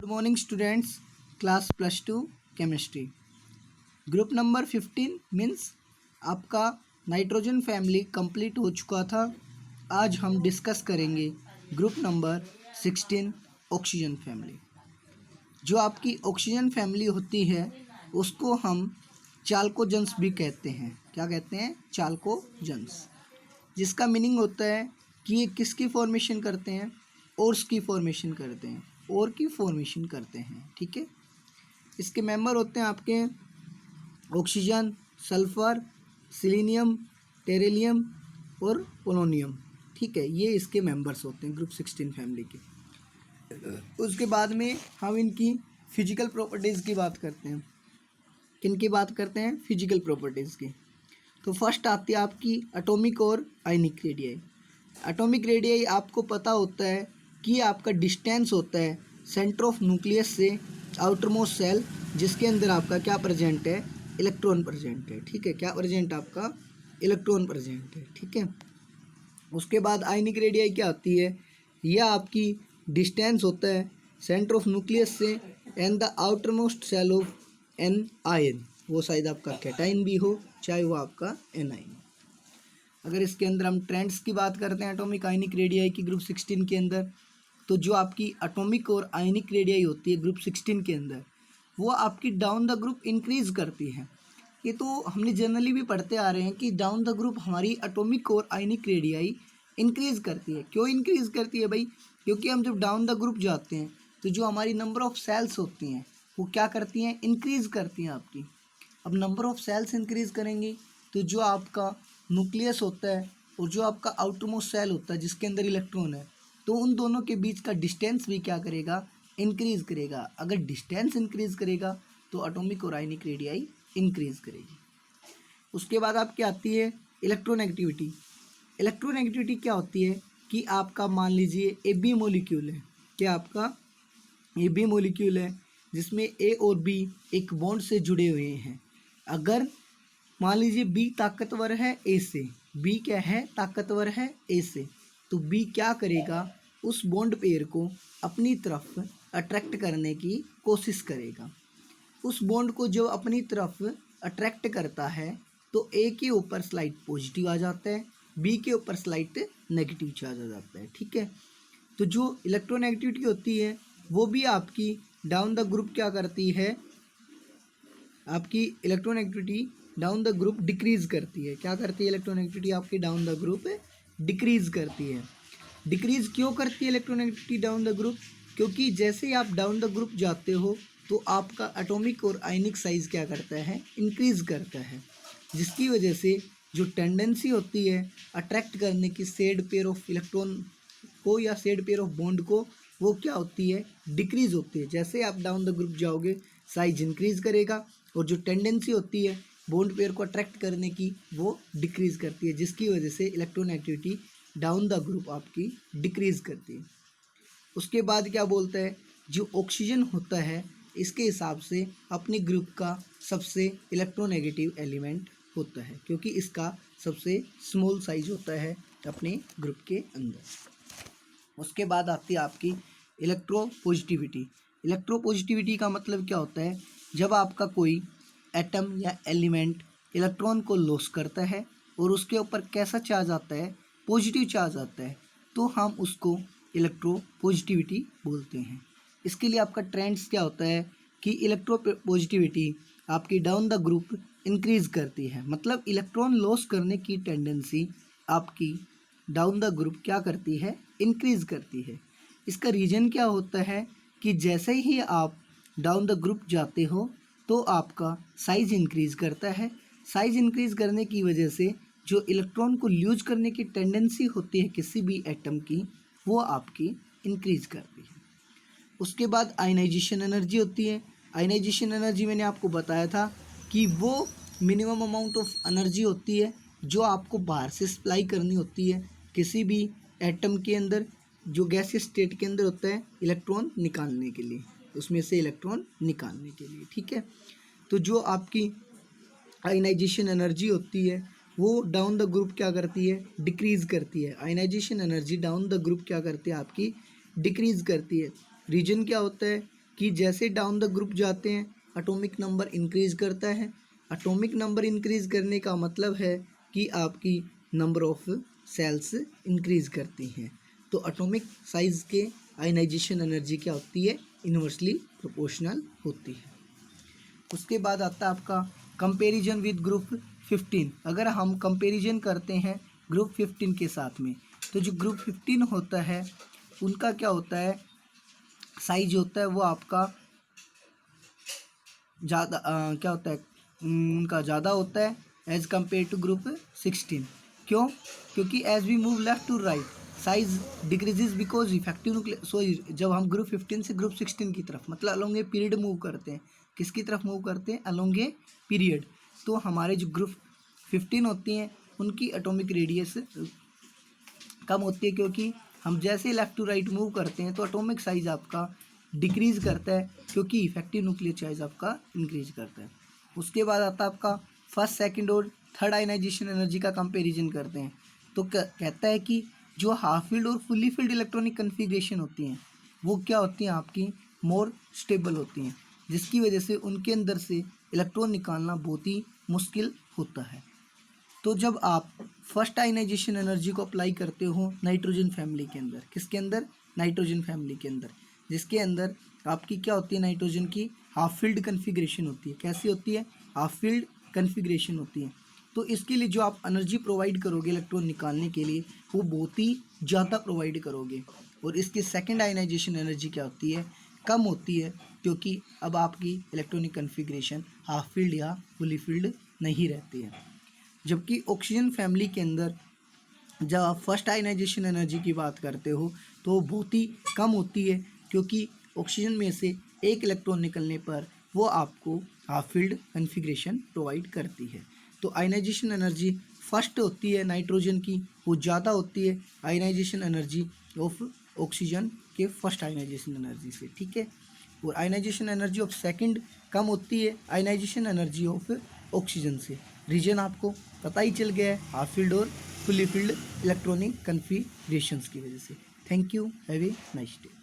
Good morning students, class +2 chemistry group number 15 means आपका nitrogen family complete हो चुका था। आज हम डिस्कस करेंगे ग्रुप नंबर 16 ऑक्सीजन फैमिली। जो आपकी ऑक्सीजन फैमिली होती है उसको हम चाल्कोजेंस भी कहते हैं। क्या कहते हैं? चाल्कोजेंस, जिसका मीनिंग होता है कि ये किसकी फॉर्मेशन करते हैं? ओर्स की फॉर्मेशन करते हैं, और की फॉर्मेशन करते हैं। ठीक है, इसके मेंबर होते हैं आपके ऑक्सीजन, सल्फर, सिलीनियम, टेरिलियम और पोलोनियम। ठीक है, ये इसके मेंबर्स होते हैं ग्रुप 16 फैमिली के। उसके बाद में हम इनकी फिजिकल प्रॉपर्टीज़ की बात करते हैं। किन की बात करते हैं? फिजिकल प्रॉपर्टीज़ की। तो फर्स्ट आती है आपकी एटॉमिक और आयनिक रेडियाई। एटॉमिक रेडियाई आपको पता होता है कि आपका डिस्टेंस होता है सेंटर ऑफ न्यूक्लियस से आउटर मोस्ट सेल, जिसके अंदर आपका क्या प्रेजेंट है? इलेक्ट्रॉन प्रेजेंट है। ठीक है, क्या प्रेजेंट आपका? इलेक्ट्रॉन प्रेजेंट है। ठीक है, उसके बाद आयनिक रेडियाई क्या होती है? यह आपकी डिस्टेंस होता है सेंटर ऑफ न्यूक्लियस से and the outer most shell of an ion. वो शायद आपका कैटाइन भी हो, चाहे वो आपका एनाइन। अगर इसके अंदर हम ट्रेंड्स की बात करते हैं एटॉमिक आयनिक रेडियाई की ग्रुप 16 के अंदर, तो जो आपकी एटॉमिक और आयनिक रेडियाई होती है ग्रुप 16 के अंदर, वो आपकी डाउन द ग्रुप इंक्रीज करती है। ये तो हमने जनरली भी पढ़ते आ रहे हैं कि डाउन द ग्रुप हमारी एटॉमिक और आयनिक रेडियाई इंक्रीज करती है। क्यों इंक्रीज करती है भाई? क्योंकि हम जब डाउन द ग्रुप जाते हैं तो जो हमारी नंबर ऑफ सेल्स होती हैं वो क्या करती हैं? इंक्रीज करती हैं आपकी। अब नंबर ऑफ सेल्स इंक्रीज करेंगी तो जो आपका न्यूक्लियस होता है और जो आपका आउटर मोस्ट सेल होता है जिसके अंदर इलेक्ट्रॉन है, तो उन दोनों के बीच का डिस्टेंस भी क्या करेगा? इंक्रीज करेगा। अगर डिस्टेंस इंक्रीज करेगा तो एटॉमिक और आयनिक रेडियाई इंक्रीज करेगी। उसके बाद आपकी आती है इलेक्ट्रोनेगेटिविटी। इलेक्ट्रोनेगेटिविटी क्या होती है कि आपका मान लीजिए ए बी मॉलिक्यूल है। क्या आपका ए बी मॉलिक्यूल है जिसमें ए और बी एक बॉन्ड से जुड़े हुए हैं। अगर मान लीजिए बी ताकतवर है ए से, बी क्या है? ताकतवर है ए से, तो बी क्या करेगा? उस बॉन्ड पेयर को अपनी तरफ अट्रैक्ट करने की कोशिश करेगा। उस बॉन्ड को जो अपनी तरफ अट्रैक्ट करता है तो ए के ऊपर स्लाइड पॉजिटिव आ जाता है, बी के ऊपर स्लाइड नेगेटिव चार्ज आ जाता है। ठीक है, तो जो इलेक्ट्रोनेगेटिविटी होती है वो भी आपकी डाउन द ग्रुप क्या करती है? आपकी electronegativity down the group decrease करती है। क्या करती है? इलेक्ट्रोनेगेटिविटी आपकी डाउन द ग्रुप डिक्रीज करती है। डिक्रीज क्यों करती है इलेक्ट्रोनेगेटिविटी डाउन द ग्रुप? क्योंकि जैसे ही आप डाउन द ग्रुप जाते हो तो आपका एटॉमिक और आयनिक साइज क्या करता है? इंक्रीज करता है, जिसकी वजह से जो टेंडेंसी होती है अट्रैक्ट करने की सेड पेयर ऑफ इलेक्ट्रॉन को या सेड पेयर ऑफ बॉन्ड को, वो क्या होती है? डिक्रीज होती है। जैसे आप डाउन द ग्रुप जाओगे साइज इंक्रीज करेगा और जो टेंडेंसी होती है बॉन्ड पेयर को अट्रैक्ट करने की वो डिक्रीज करती है, जिसकी वजह से इलेक्ट्रोनेगेटिविटी डाउन द ग्रुप आपकी डिक्रीज करती है। उसके बाद क्या बोलता है? जो ऑक्सीजन होता है इसके हिसाब से अपनी ग्रुप का सबसे इलेक्ट्रोनेगेटिव एलिमेंट होता है, क्योंकि इसका सबसे स्मॉल साइज होता है अपने ग्रुप के अंदर। उसके बाद आती है आपकी इलेक्ट्रोपॉजिटिविटी। इलेक्ट्रोपॉजिटिविटी का मतलब क्या होता है? जब आपका कोई एटम या एलिमेंट इलेक्ट्रॉन को लॉस करता है और उसके ऊपर कैसा चार्ज आता है? पॉजिटिव चार्ज आता है, तो हम उसको इलेक्ट्रोपॉजिटिविटी बोलते हैं। इसके लिए आपका ट्रेंड्स क्या होता है कि इलेक्ट्रोपॉजिटिविटी आपकी डाउन द ग्रुप इंक्रीज करती है। मतलब इलेक्ट्रॉन लॉस करने की टेंडेंसी आपकी डाउन द ग्रुप क्या करती है? इंक्रीज करती है। इसका रीज़न क्या होता है कि जैसे ही आप डाउन द ग्रुप जाते हो तो आपका साइज इंक्रीज करता है। साइज इंक्रीज करने की वजह से जो इलेक्ट्रॉन को लूज करने की टेंडेंसी होती है किसी भी एटम की, वो आपकी इंक्रीज करती है। उसके बाद आयनाइजेशन एनर्जी होती है। आयनाइजेशन एनर्जी मैंने आपको बताया था कि वो मिनिमम अमाउंट ऑफ एनर्जी होती है जो आपको बाहर से सप्लाई करनी होती है किसी भी एटम के अंदर, जो गैसीय स्टेट के अंदर होता है, इलेक्ट्रॉन निकालने के लिए, उसमें से इलेक्ट्रॉन निकालने के लिए। ठीक है, तो जो आपकी आयनाइजेशन एनर्जी होती है वो डाउन द ग्रुप क्या करती है? डिक्रीज करती है। Ionisation energy down the group क्या करती है? आपकी डिक्रीज करती है। रीजन क्या होता है? कि जैसे डाउन द ग्रुप जाते हैं एटॉमिक नंबर इंक्रीज करता है। एटॉमिक नंबर इंक्रीज करने का मतलब है कि आपकी नंबर ऑफ सेल्स इंक्रीज करती हैं। तो एटॉमिक साइज के आयनाइजेशन एनर्जी क्या होती है, इन्वर्सली प्रोपोर्शनल होती है। उसके बाद आता है आपका कंपैरिजन विद ग्रुप 15। अगर हम कंपैरिजन करते हैं ग्रुप 15 के साथ में, तो जो ग्रुप 15 होता है उनका क्या होता है, साइज होता है वो आपका ज़्यादा क्या होता है, उनका ज़्यादा होता है एज़ कम्पेयर टू ग्रुप 16। क्यों? क्योंकि as we move left to right size decreases because effective nuclear. So जब हम ग्रुप 15 से ग्रुप 16 की तरफ मतलब अलोंग ए पीरियड मूव करते हैं, किसकी तरफ मूव करते हैं, अलोंग ए पीरियड, तो हमारे जो ग्रुप 15 होती हैं उनकी एटॉमिक रेडियस कम होती है, क्योंकि हम जैसे लेफ़्ट टू राइट मूव करते हैं तो एटॉमिक साइज आपका डिक्रीज़ करता है, क्योंकि इफेक्टिव न्यूक्लियर साइज आपका इंक्रीज करता है। उसके बाद आता है आपका फर्स्ट, सेकंड और थर्ड आयनाइजेशन एनर्जी का कंपैरिजन करते हैं। तो कहता है कि जो हाफ फील्ड और फुली फील्ड इलेक्ट्रॉनिक कन्फिग्रेशन होती हैं वो क्या होती हैं, आपकी मोर स्टेबल होती हैं, जिसकी वजह से उनके अंदर से इलेक्ट्रॉन निकालना बहुत ही मुश्किल होता है। तो जब आप फर्स्ट आयनाइजेशन एनर्जी को अप्लाई करते हो नाइट्रोजन फैमिली के अंदर, किसके अंदर, नाइट्रोजन फैमिली के अंदर, जिसके अंदर आपकी क्या होती है, नाइट्रोजन की हाफ फील्ड कन्फिग्रेशन होती है। कैसी होती है, हाफ फील्ड कन्फिग्रेशन होती है। तो इसके लिए जो आप एनर्जी प्रोवाइड करोगे इलेक्ट्रॉन निकालने के लिए वो बहुत ही ज़्यादा प्रोवाइड करोगे। और इसकी सेकेंड आयनाइजेशन एनर्जी क्या होती है, कम होती है, क्योंकि अब आपकी इलेक्ट्रॉनिक कन्फिग्रेशन हाफ फील्ड या फुली फील्ड नहीं रहती है। जबकि ऑक्सीजन फैमिली के अंदर जब आप फर्स्ट आयनाइजेशन एनर्जी की बात करते हो तो वो बहुत ही कम होती है, क्योंकि ऑक्सीजन में से एक इलेक्ट्रॉन निकलने पर वो आपको हाफ फील्ड कन्फिग्रेशन प्रोवाइड करती है। तो आयनाइजेशन एनर्जी फर्स्ट होती है नाइट्रोजन की, वो ज़्यादा होती है आयनाइजेशन एनर्जी ऑफ ऑक्सीजन के फर्स्ट आयनाइजेशन एनर्जी से, ठीक है। और आयनाइजेशन एनर्जी ऑफ सेकंड कम होती है आयनाइजेशन एनर्जी ऑफ ऑक्सीजन से। रीजन आपको पता ही चल गया है, हाफ फील्ड और फुली फील्ड इलेक्ट्रॉनिक कन्फिग्रेशंस की वजह से। Thank you, have a nice day.